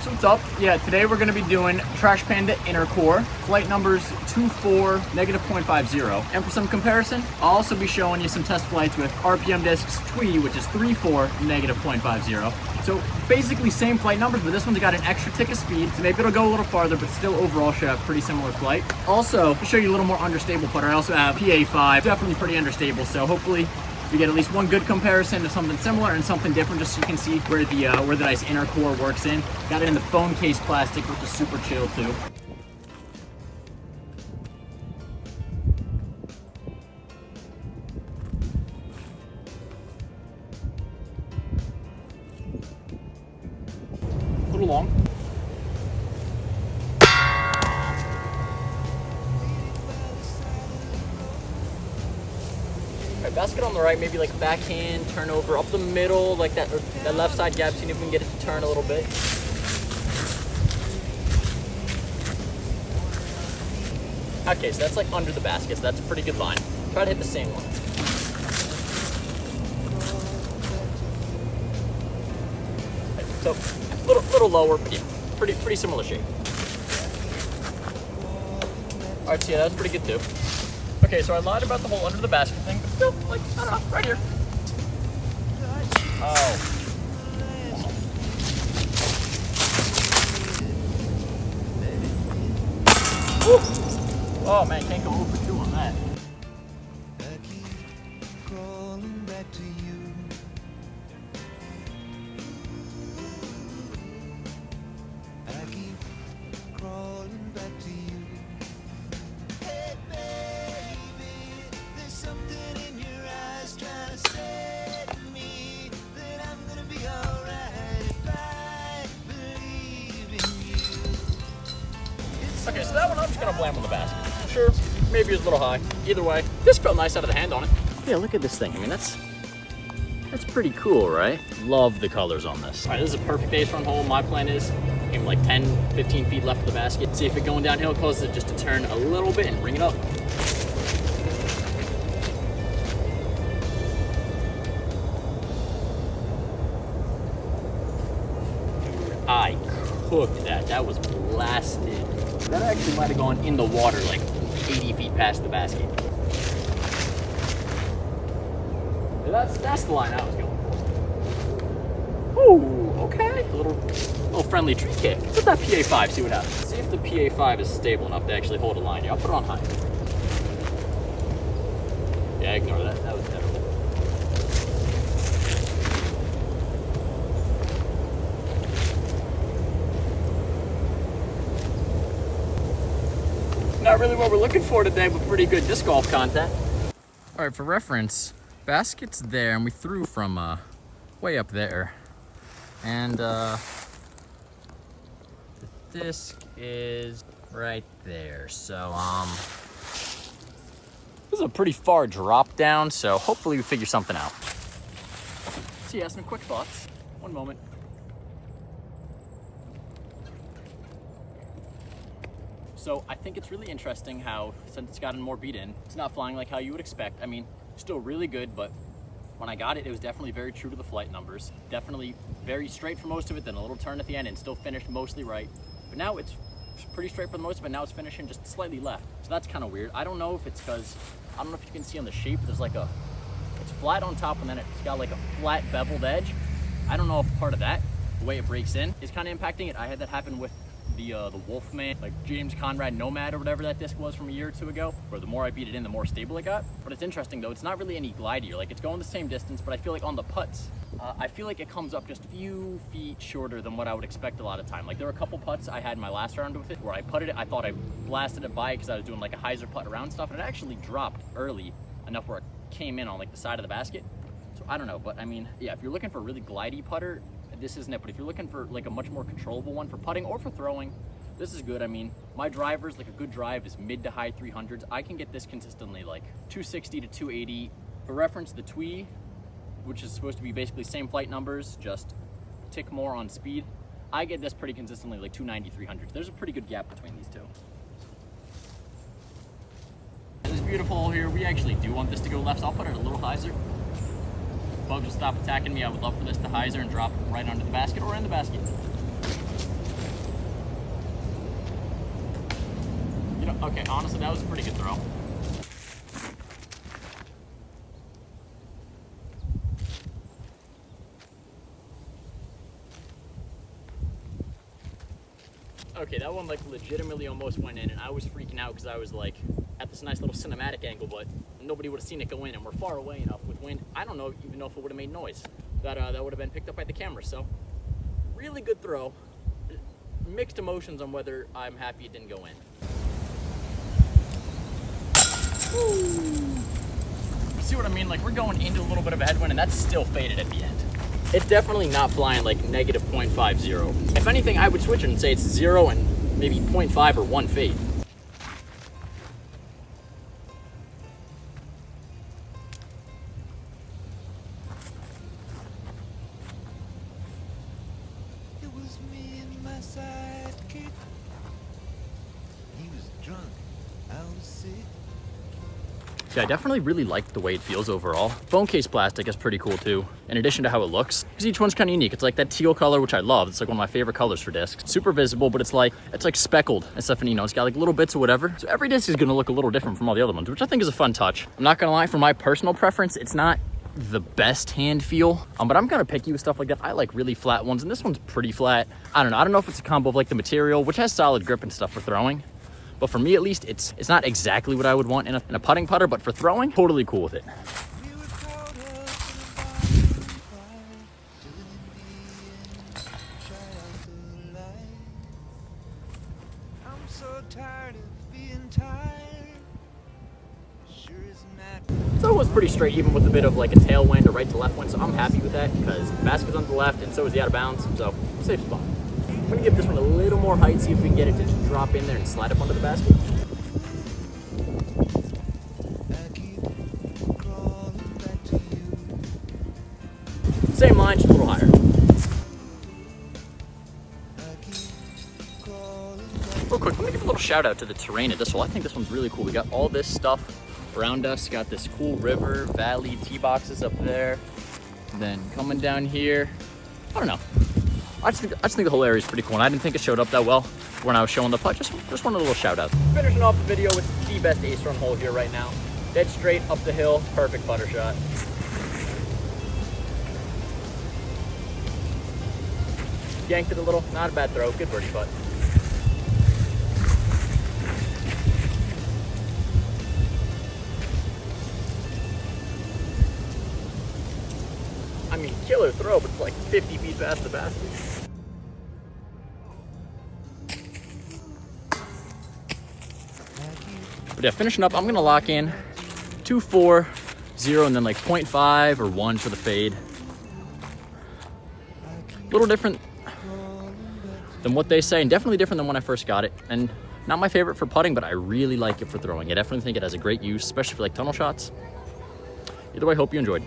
So what's up? Yeah, today we're gonna be doing Trash Panda inner core, flight numbers 24, negative 0.50. And for some comparison, I'll also be showing you some test flights with RPM Disc's Twee, which is 34, negative 0.50. So basically same flight numbers, but this one's got an extra tick of speed, so maybe it'll go a little farther, but still overall should have pretty similar flight. Also, to show you a little more understable putter, I also have PA5, definitely pretty understable, so hopefully you get at least one good comparison of something similar and something different, just so you can see where the nice inner core works in. Got it in the phone case plastic, which is super chill too. A little long. Alright, basket on the right, maybe like backhand, turn over, up the middle, like that, that left side gap, see if we can get it to turn a little bit. Okay, so that's like under the basket, so that's a pretty good line. Try to hit the same one. So, a little lower, but yeah, pretty similar shape. Alright, so yeah, that's pretty good too. Okay, so I lied about the whole under the basket thing, but still, like, I don't know, right here. Oh. Woo. Oh man, can't go over 2 on that. I keep crawling back to you. I keep crawling back to you. Hey baby, there's something in your eyes trying to say to me that I'm gonna be alright if I believe in you. Okay, so that one I'm just gonna blame on the basket. Sure, maybe it's a little high. Either way, this felt nice out of the hand on it. Yeah, look at this thing. I mean, that's pretty cool, right? Love the colors on this. All right, this is a perfect ace run hole. My plan is aim like 10, 15 feet left of the basket. See if it going downhill causes it just to turn a little bit and bring it up. I cooked that. That was blasted. That actually might have gone in the water like 80 feet past the basket. That's the line I was going for. Ooh, okay. A little friendly tree kick. Put that PA5, see what happens. See if the PA5 is stable enough to actually hold a line here. I'll put it on high. Yeah, ignore that. That was terrible. Not really what we're looking for today, but pretty good disc golf content. All right, for reference, basket's there, and we threw from way up there. And the disc is right there. So, this is a pretty far drop down, so hopefully we figure something out. So yeah, some quick thoughts. One moment. So I think it's really interesting how, since it's gotten more beat in, it's not flying like how you would expect. I mean, still really good, but when I got it, it was definitely very true to the flight numbers. Definitely very straight for most of it, then a little turn at the end and still finished mostly right. But now it's pretty straight for the most of it, now it's finishing just slightly left. So that's kind of weird. I don't know if it's because, I don't know if you can see on the shape, there's like it's flat on top and then it's got like a flat beveled edge. I don't know if part of that, the way it breaks in, is kind of impacting it. I had that happen with the Wolfman, like James Conrad Nomad or whatever that disc was from a year or two ago, where the more I beat it in, the more stable it got. But it's interesting though, it's not really any glidier. Like it's going the same distance, but I feel like on the putts, I feel like it comes up just a few feet shorter than what I would expect a lot of time. Like there were a couple putts I had in my last round with it where I putted it, I thought I blasted it by because I was doing like a hyzer putt around stuff, and it actually dropped early enough where it came in on like the side of the basket. So I don't know, but I mean, yeah, if you're looking for a really glidey putter, this isn't it. But if you're looking for like a much more controllable one for putting or for throwing, this is good. I mean, my drivers, like a good drive is mid to high 300s. I can get this consistently like 260 to 280. For reference, the Twee, which is supposed to be basically same flight numbers, just a tick more on speed, I get this pretty consistently like 290, 300. There's a pretty good gap between these two. This beautiful hole here, we actually do want this to go left, so I'll put it a little hyzer. Bugs will stop attacking me. I would love for this to hyzer and drop right under the basket or in the basket. Okay, honestly, that was a pretty good throw. Okay, that one like legitimately almost went in, and I was freaking out because I was like at this nice little cinematic angle, but nobody would have seen it go in, and we're far away enough with wind. I don't know even know if it would have made noise. That would have been picked up by the camera. So really good throw. Mixed emotions on whether I'm happy it didn't go in. You see what I mean? Like we're going into a little bit of a headwind, and that's still faded at the end. It's definitely not flying like negative 0.50. If anything, I would switch it and say it's 0 and maybe 0.5 or 1 fade. It was me and my sidekick. He was drunk. I was sick. Yeah, I definitely really like the way it feels overall. Phone case plastic is pretty cool too, in addition to how it looks, because each one's kind of unique. It's like that teal color, which I love. It's like one of my favorite colors for discs. Super visible, but it's like speckled and stuff, and you know, it's got like little bits or whatever. So every disc is gonna look a little different from all the other ones, which I think is a fun touch. I'm not gonna lie, for my personal preference, it's not the best hand feel, but I'm kind of picky with stuff like that. I like really flat ones, and this one's pretty flat. I don't know if it's a combo of like the material, which has solid grip and stuff for throwing. But for me, at least, it's not exactly what I would want in a putting putter, but for throwing, totally cool with it. We were caught up in a bonfire, till in the end, shut out the light. I'm so tired of being tired. Sure isn't that So it was pretty straight, even with a bit of like a tailwind or right to left wind. So I'm happy with that because the basket's on the left and so is the out of bounds. So safe spot. I'm gonna give this one a little more height, see if we can get it to just drop in there and slide up under the basket. I keep crawling back to you. Same line, just a little higher. I keep crawling back. Real quick, let me give a little shout out to the terrain of this hole. I think this one's really cool. We got all this stuff around us. Got this cool river, valley, tee boxes up there. Then coming down here, I don't know. I just think the whole area is pretty cool, and I didn't think it showed up that well when I was showing the putt. Just wanted a little shout out. Finishing off the video with the best ace run hole here right now. Dead straight up the hill, perfect putter shot. Yanked it a little, not a bad throw, good birdie putt. I mean, killer throw, but it's like 50 feet past the basket. But yeah, finishing up, I'm gonna lock in 2, 4, 0, and then like 0.5 or 1 for the fade. A little different than what they say, and definitely different than when I first got it. And not my favorite for putting, but I really like it for throwing. I definitely think it has a great use, especially for like tunnel shots. Either way, hope you enjoyed.